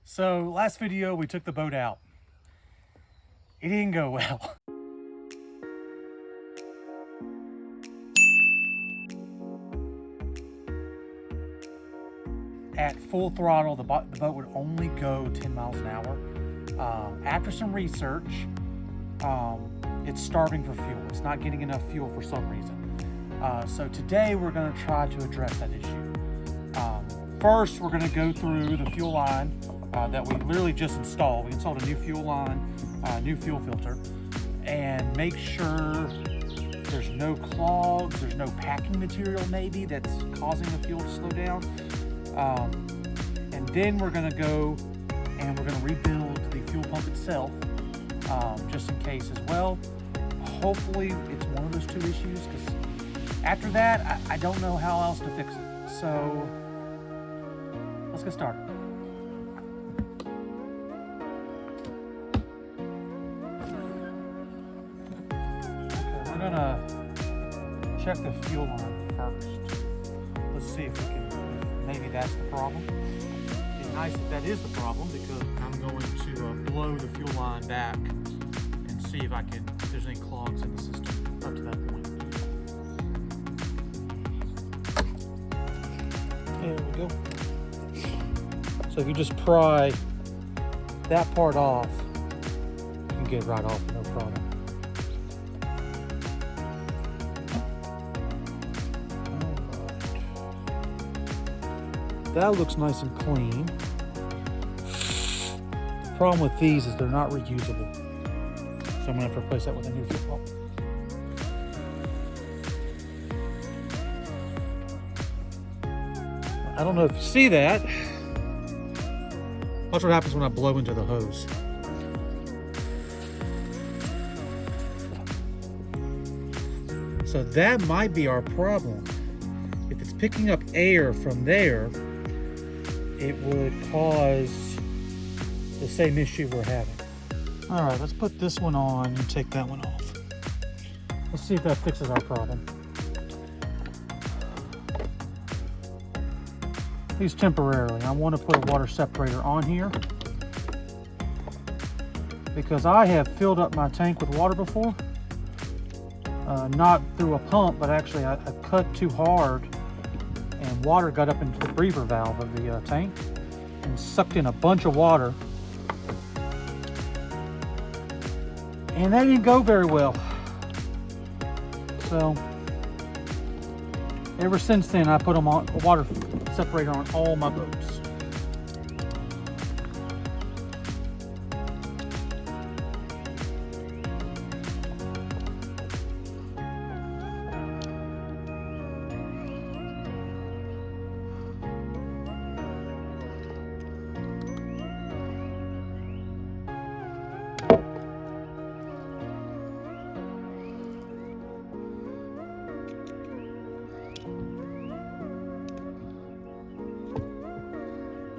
So last video we took the boat out. It didn't go well. At full throttle, the boat would only go 10 miles an hour. After some research, it's starving for fuel. It's not getting enough fuel for some reason. So today we're going to try to address that issue. First, we're going to go through the fuel line that we literally just installed. We installed a new fuel line, new fuel filter, and make sure there's no clogs, there's no packing material maybe that's causing the fuel to slow down. And then we're going to go and we're going to rebuild the fuel pump itself, just in case as well. Hopefully it's one of those two issues, because after that I don't know how else to fix it. So let's get started. Okay, we're gonna check the fuel line first. Let's see if we can, if maybe that's the problem. It'd be nice if that is the problem, because I'm going to blow the fuel line back and see if there's any clogs in the system up to that point. There we go. So if you just pry that part off, you can get it right off, no problem. That looks nice and clean. The problem with these is they're not reusable. So I'm gonna have to replace that with a new fuel pump. I don't know if you see that. Watch what happens when I blow into the hose. So that might be our problem. If it's picking up air from there, it would cause the same issue we're having. All right, let's put this one on and take that one off. Let's see if that fixes our problem. At least temporarily. I want to put a water separator on here because I have filled up my tank with water before. Not through a pump, but actually I cut too hard and water got up into the breather valve of the tank and sucked in a bunch of water. And that didn't go very well. So ever since then, I put them on a water separator on all my boats.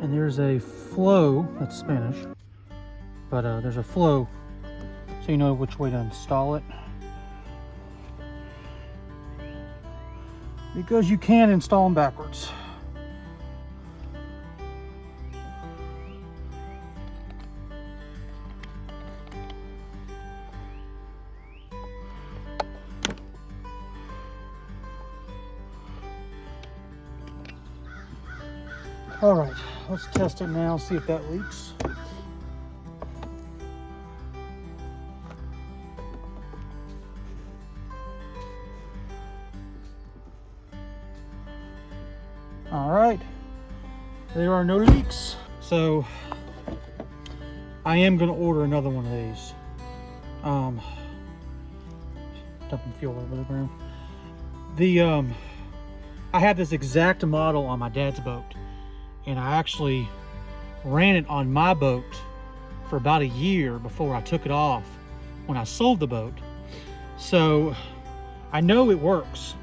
And there's a flow, that's Spanish, but there's a flow so you know which way to install it. Because you can install them backwards. All right, let's test it now, see if that leaks. All right, there are no leaks. So I am gonna order another one of these. Dumping fuel over the ground. I have this exact model on my dad's boat. And I actually ran it on my boat for about a year before I took it off when I sold the boat. So I know it works.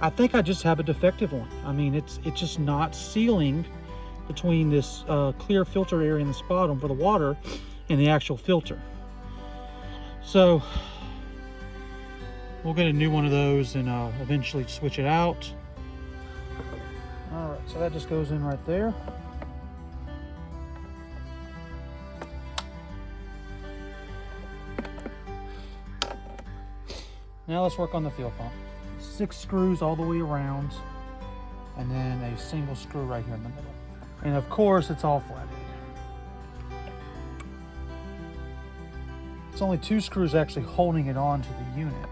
I think I just have a defective one. I mean, it's just not sealing between this clear filter area in the bottom for the water and the actual filter. So we'll get a new one of those and eventually switch it out. All right, so that just goes in right there. Now let's work on the fuel pump. 6 screws all the way around, and then a single screw right here in the middle. And of course, it's all flathead. It's only 2 screws actually holding it on to the unit.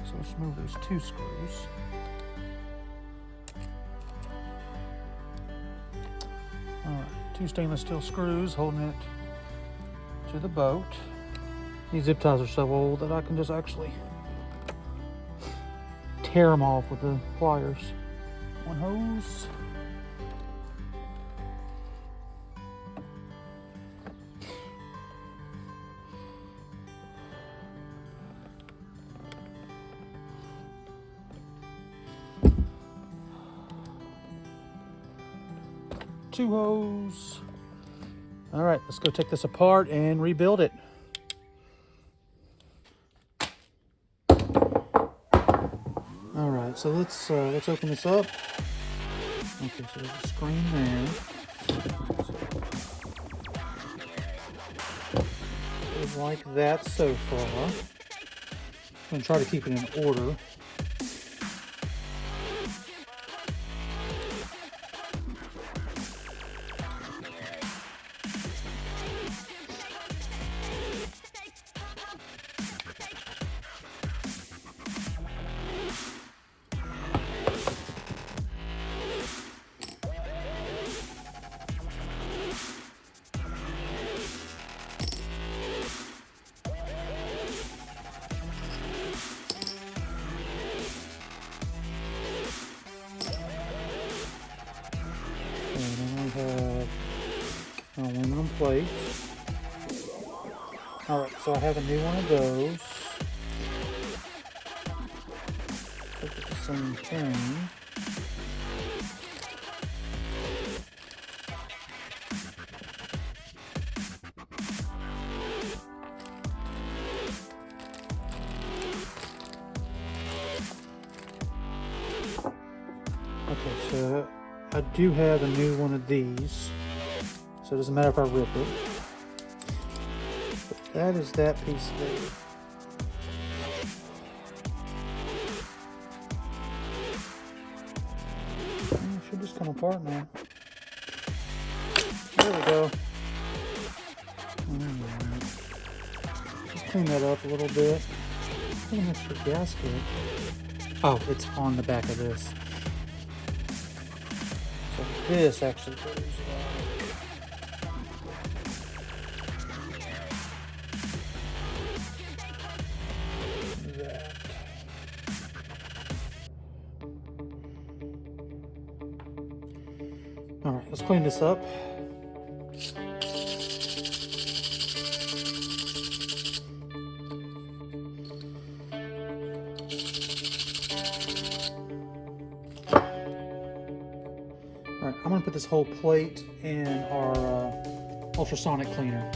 So let's remove those 2 screws. All right, 2 stainless steel screws holding it to the boat. These zip ties are so old that I can just actually tear them off with the pliers. 1 hose. Two hose. All right, let's go take this apart and rebuild it. All right, so let's open this up. Okay, so there's a screen there. So like that so far. I'm gonna try to keep it in order. And then we have aluminum plates. Alright, so I have a new one of those. Look at the same thing. Okay, so I do have a new one of these, so it doesn't matter if I rip it. But that is that piece there. It should just come apart now. There we go. Alright. Just clean that up a little bit. An extra gasket. Oh, it's on the back of this. So this actually goes like that. All right, let's clean this up. All right, I'm gonna put this whole plate in our ultrasonic cleaner.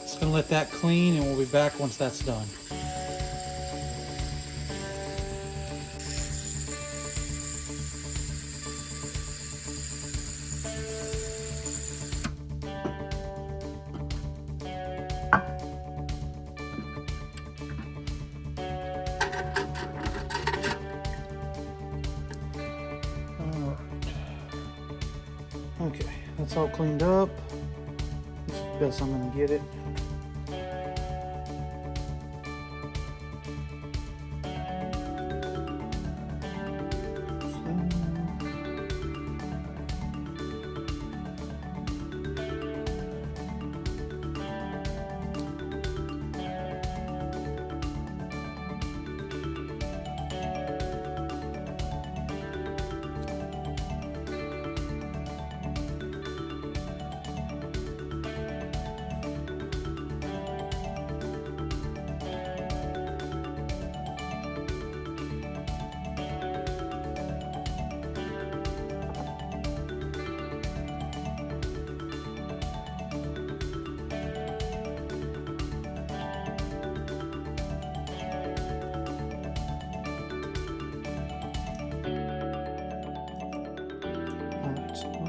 Just gonna let that clean and we'll be back once that's done. Okay, that's all cleaned up. This is the best I'm gonna get it.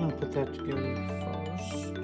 I'm gonna put that together first.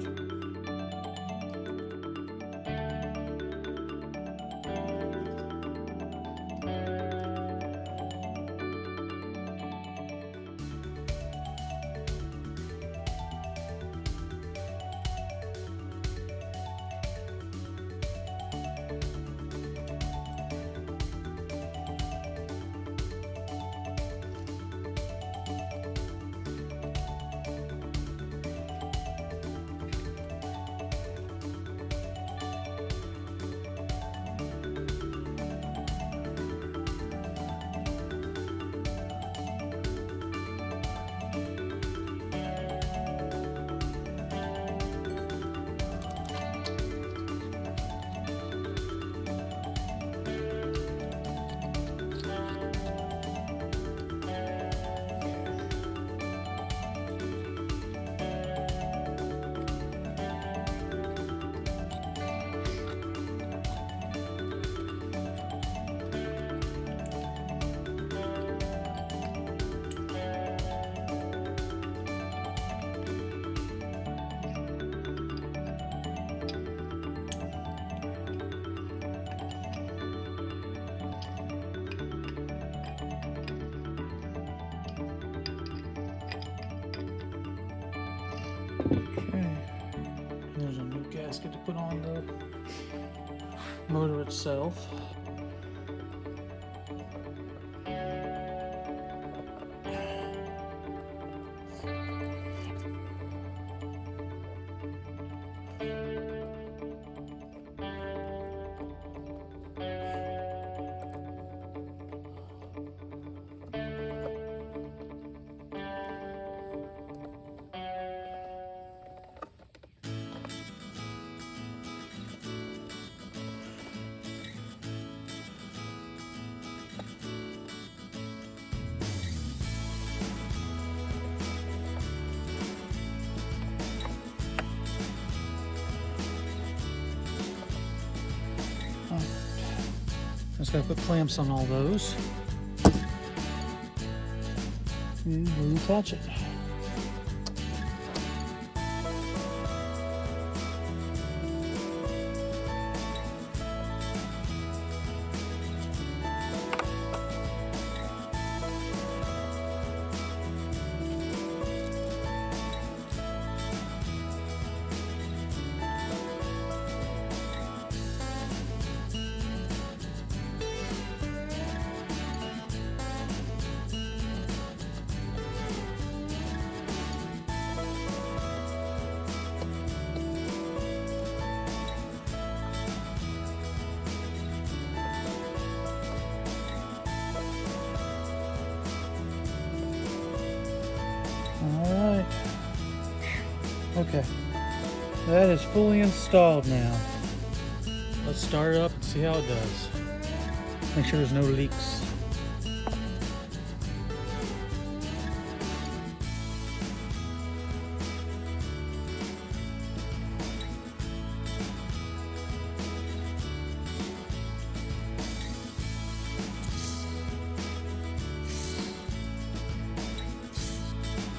Okay, there's a new gasket to put on the motor itself. Just gotta put clamps on all those and reattach it. Alright, okay, that is fully installed now. Let's start it up and see how it does. Make sure there's no leaks.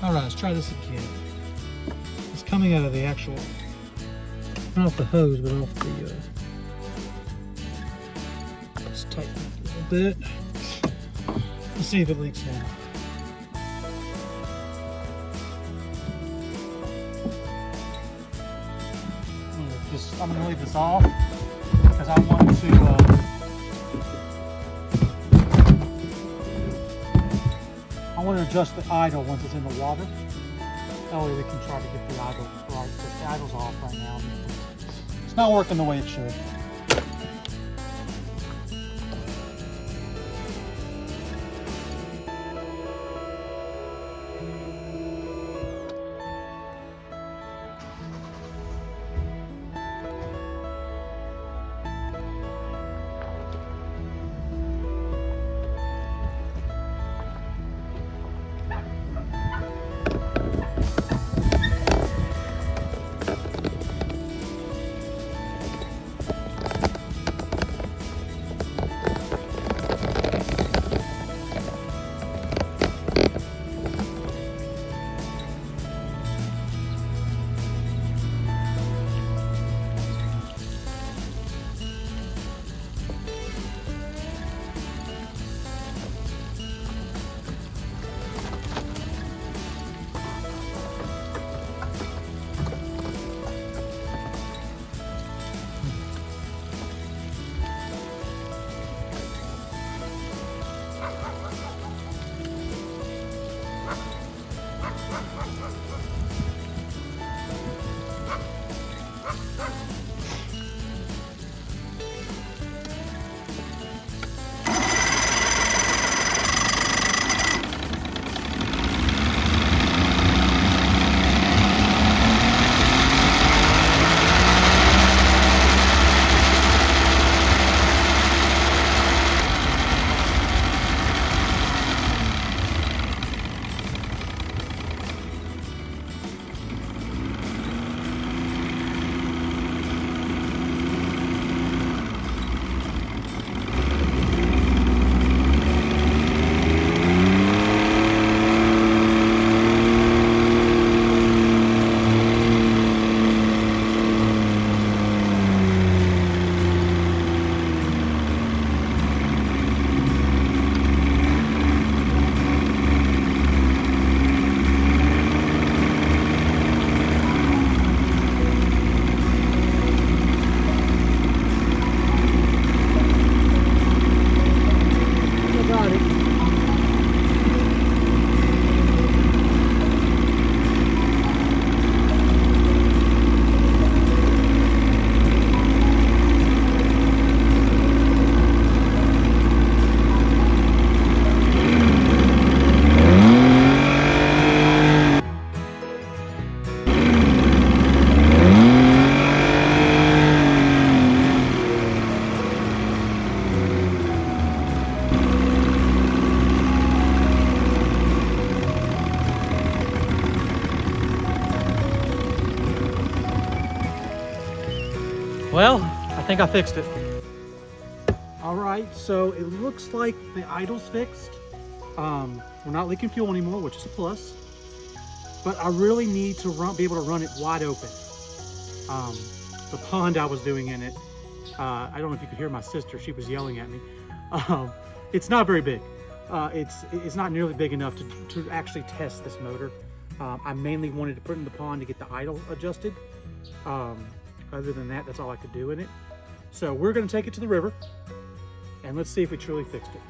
Alright, let's try this again. It's coming out of the actual, not off the hose, but off the, let's tighten it a little bit. Let's see if it leaks now. I'm going to leave this off because I want to, I want to adjust the idle once it's in the water. That way we can try to get the idle right. But the idle's off right now. It's not working the way it should. Well, I think I fixed it. All right, so it looks like the idle's fixed. We're not leaking fuel anymore, which is a plus. But I really need to be able to run it wide open. The pond I was doing in it, I don't know if you could hear my sister, she was yelling at me. It's not very big. It's not nearly big enough to actually test this motor. I mainly wanted to put it in the pond to get the idle adjusted. Other than that, that's all I could do in it. So we're gonna take it to the river and let's see if we truly fixed it.